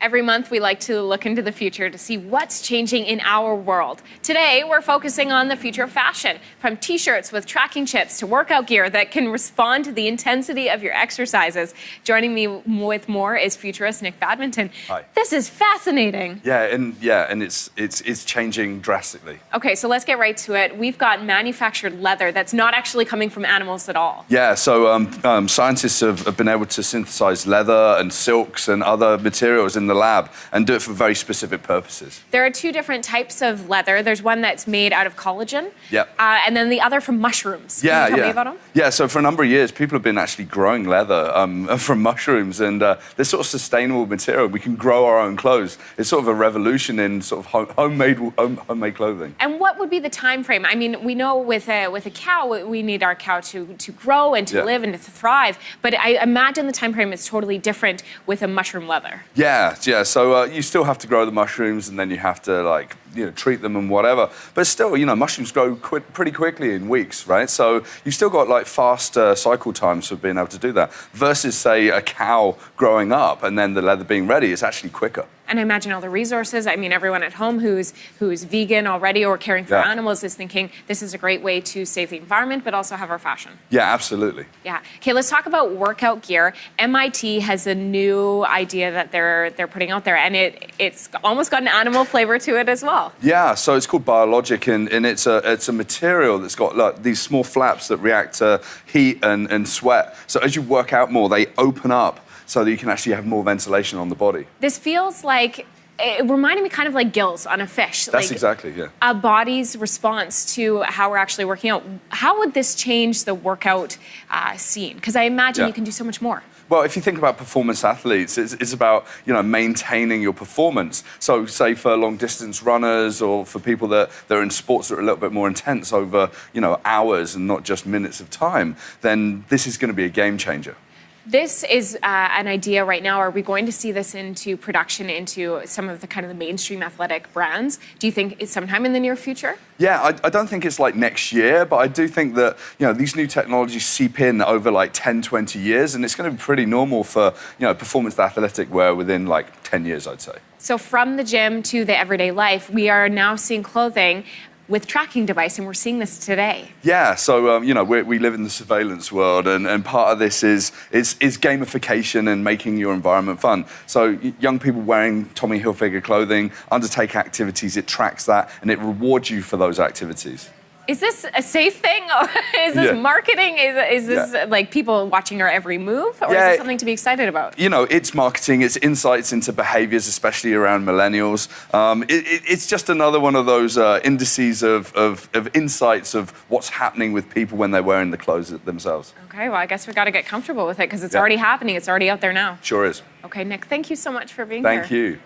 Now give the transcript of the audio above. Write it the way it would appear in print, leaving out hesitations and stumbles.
Every month, we like to look into the future to see what's changing in our world. Today, we're focusing on the future of fashion, from t-shirts with tracking chips to workout gear that can respond to the intensity of your exercises. Joining me with more is Futurist Nick Badminton. Hi. This is fascinating. Yeah, and it's changing drastically. Okay, so let's get right to it. We've got manufactured leather that's not actually coming from animals at all. Yeah, so scientists have been able to synthesize leather and silks and other materials in the lab and do it for very specific purposes. There are two different types of leather. There's one that's made out of collagen, yep. And then the other from mushrooms. Can you tell me about them? Yeah, so for a number of years, people have been actually growing leather from mushrooms, and they're sort of sustainable material. We can grow our own clothes. It's sort of a revolution in sort of homemade clothing. And what would be the time frame? I mean, we know with a cow, we need our cow to grow and to live and to thrive, but I imagine the time frame is totally different with a mushroom leather. Yeah. So you still have to grow the mushrooms, and then you have to treat them and whatever. But still, mushrooms grow pretty quickly in weeks, right? So you've still got faster cycle times for being able to do that. Versus, say, a cow growing up and then the leather being ready, it's actually quicker. And I imagine all the resources. I mean, everyone at home who's vegan already or caring for animals is thinking this is a great way to save the environment, but also have our fashion. Yeah, absolutely. Yeah. Okay, let's talk about workout gear. MIT has a new idea that they're putting out there, and it's almost got an animal flavor to it as well. Yeah, so it's called Biologic, and it's a material that's got these small flaps that react to heat and sweat. So as you work out more, they open up so that you can actually have more ventilation on the body. This feels like, it reminded me kind of like gills on a fish. That's exactly, yeah. A body's response to how we're actually working out. How would this change the workout scene? Because I imagine you can do so much more. Well, if you think about performance athletes, it's about maintaining your performance. So, say for long-distance runners or for people that are in sports that are a little bit more intense over hours and not just minutes of time, then this is going to be a game changer. This is an idea right now. Are we going to see this into production, into some of the kind of the mainstream athletic brands? Do you think it's sometime in the near future? Yeah, I don't think it's next year, but I do think that these new technologies seep in over 10, 20 years, and it's going to be pretty normal for performance athletic wear within 10 years, I'd say. So from the gym to the everyday life, we are now seeing clothing with tracking device, and we're seeing this today. Yeah, so we live in the surveillance world, and part of this is gamification and making your environment fun. So young people wearing Tommy Hilfiger clothing undertake activities, it tracks that, and it rewards you for those activities. Is this a safe thing? Or is this marketing? Is this people watching our every move? Or is this something to be excited about? It's marketing, it's insights into behaviors, especially around millennials. It's just another one of those indices of insights of what's happening with people when they're wearing the clothes themselves. Okay, well, I guess we've got to get comfortable with it because it's already happening. It's already out there now. Sure is. Okay, Nick, thank you so much for being here. Thank you.